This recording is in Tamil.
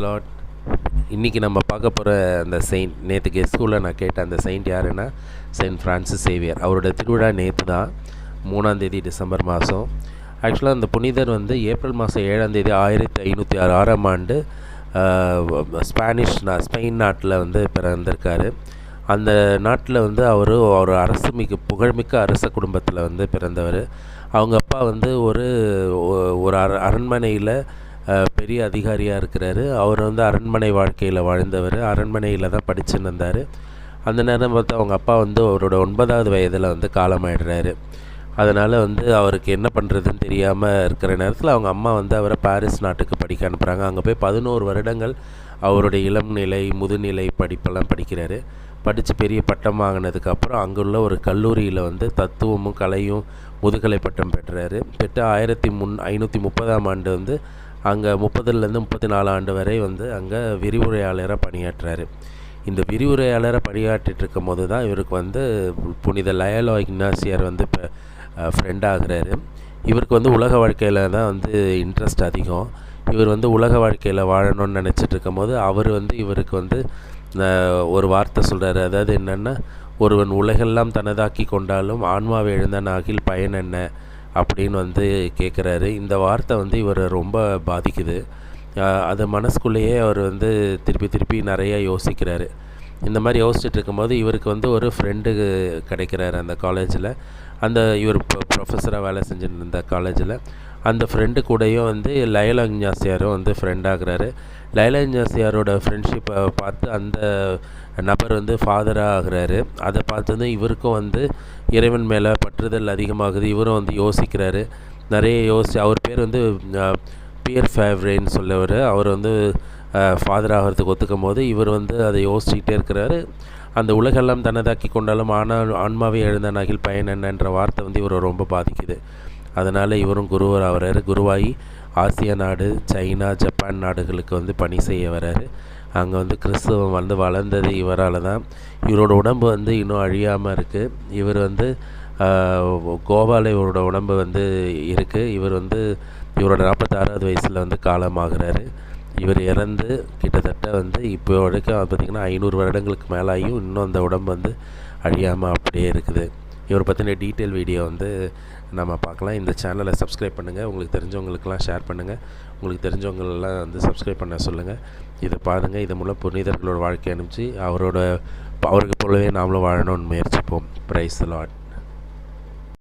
லார்ட். இன்றைக்கி நம்ம பார்க்க போகிற அந்த செயின்ட், நேற்றுக்கு ஸ்கூலில் நான் கேட்ட அந்த செயின்ட் யாருன்னா செயின்ட் ஃப்ரான்சிஸ் சேவியர். அவரோட திருவிழா நேற்று தான், 3 டிசம்பர் மாதம். ஆக்சுவலாக அந்த புனிதர் வந்து ஏப்ரல் மாதம் 7 1506 ஆண்டு ஸ்பெயின் நாட்டில் வந்து பிறந்திருக்காரு. அந்த நாட்டில் வந்து அவர் ஒரு புகழ்மிக்க அரச குடும்பத்தில் வந்து பிறந்தவர். அவங்க அப்பா வந்து ஒரு அரண்மனையில் பெரிய அதிகாரியாக இருக்கிறாரு. அவர் வந்து அரண்மனை வாழ்க்கையில் வாழ்ந்தவர், அரண்மனையில் தான் படிச்சுன்னு இருந்தார். அந்த நேரம் பார்த்து அவங்க அப்பா வந்து அவரோட 9வது வயதில் வந்து காலமாயிடுறாரு. அதனால் வந்து அவருக்கு என்ன பண்ணுறதுன்னு தெரியாமல் இருக்கிற நேரத்தில் அவங்க அம்மா வந்து அவரை பாரிஸ் நாட்டுக்கு படிக்க அனுப்புகிறாங்க. அங்கே போய் 11 வருடங்கள் அவருடைய இளம் நிலை முதுநிலை படிப்பெல்லாம் படிக்கிறாரு. படித்து பெரிய பட்டம் வாங்கினதுக்கப்புறம் அங்குள்ள ஒரு கல்லூரியில் வந்து தத்துவமும் கலையும் முதுகலை பட்டம் பெற்றார். பெற்ற 1530 ஆண்டு வந்து அங்கே 30லேருந்து 34 ஆண்டு வரை வந்து அங்கே விரிவுரையாளராக பணியாற்றுறாரு. இந்த விரிவுரையாளராக பணியாற்றிட்டு இருக்கும் போது தான் இவருக்கு வந்து புனித லயோலா இக்னாசியார் வந்து இப்போ ஃப்ரெண்ட் ஆகிறாரு. இவருக்கு வந்து உலக வாழ்க்கையில் தான் வந்து இன்ட்ரெஸ்ட் அதிகம். இவர் வந்து உலக வாழ்க்கையில் வாழணும்னு நினச்சிட்டு இருக்கும் போது அவர் வந்து இவருக்கு வந்து ஒரு வார்த்தை சொல்கிறாரு. அதாவது என்னென்னா, ஒருவன் உலகெல்லாம் தனதாக்கி கொண்டாலும் ஆன்மாவை எழுந்தான் ஆகில் பயன் என்ன அப்படின்னு வந்து கேட்குறாரு. இந்த வார்த்தை வந்து இவரை ரொம்ப பாதிக்குது. அது மனசுக்குள்ளேயே அவர் வந்து திருப்பி நிறையா யோசிக்கிறாரு. இந்த மாதிரி யோசிச்சுட்டு இருக்கும்போது இவருக்கு வந்து ஒரு ஃப்ரெண்டு கிடைக்கிறாரு அந்த காலேஜில். இவர் ப்ரொஃபஸராக வேலை செஞ்சுட்டு இருந்த காலேஜில் அந்த ஃப்ரெண்டு கூடயும் வந்து லயோலா இக்னாசியாரும் வந்து ஃப்ரெண்ட் ஆகிறாரு. லயோலா இக்னாசியாரோட ஃப்ரெண்ட்ஷிப்பை பார்த்து அந்த நபர் வந்து ஃபாதராக ஆகிறாரு. அதை பார்த்து வந்து இவருக்கும் வந்து இறைவன் மேலே பற்றுதல் அதிகமாகுது. இவரும் வந்து யோசிக்கிறாரு, நிறைய அவர் பேர் வந்து பியர் ஃபேவ்ரேன்னு சொல்லவர். அவர் வந்து ஃபாதர் ஆகிறதுக்கு ஒத்துக்கும் போது இவர் வந்து அதை யோசிச்சுக்கிட்டே இருக்கிறாரு. அந்த உலகெல்லாம் தனதாக்கி கொண்டாலும் ஆன்மாவே எழுந்தானாகில் பயன் என்னன்ற வார்த்தை வந்து இவரை ரொம்ப பாதிக்குது. அதனால் இவரும் குருவாகி ஆசியா நாடு, சைனா, ஜப்பான் நாடுகளுக்கு வந்து பணி செய்ய வர்றாரு. அங்கே வந்து கிறிஸ்தவம் வந்து வளர்ந்தது இவரால் தான். இவரோட உடம்பு வந்து இன்னும் அழியாமல் இருக்குது. இவர் வந்து கோவாவில் இவரோட உடம்பு வந்து இருக்குது. இவர் வந்து இவரோட 46வது வயசில் வந்து காலமாகிறாரு. இவர் இறந்து கிட்டத்தட்ட வந்து இப்போ வரைக்கும் பார்த்திங்கன்னா 500 வருடங்களுக்கு மேலாயும் இன்னும் அந்த உடம்பு வந்து அழியாமல் அப்படியே இருக்குது. இவரை பற்றின டீட்டெயில் வீடியோ வந்து நம்ம பார்க்கலாம். இந்த சேனலை சப்ஸ்கிரைப் பண்ணுங்கள், உங்களுக்கு தெரிஞ்சவங்களுக்கெல்லாம் ஷேர் பண்ணுங்கள், உங்களுக்கு தெரிஞ்சவங்களெல்லாம் வந்து சப்ஸ்கிரைப் பண்ண சொல்லுங்கள். இதை பாருங்கள். இது மூலம் புனிதர்களோட வாழ்க்கை அனுப்பிச்சு அவருக்கு போலவே நாமளும் வாழணும்னு முயற்சிப்போம். Praise the Lord.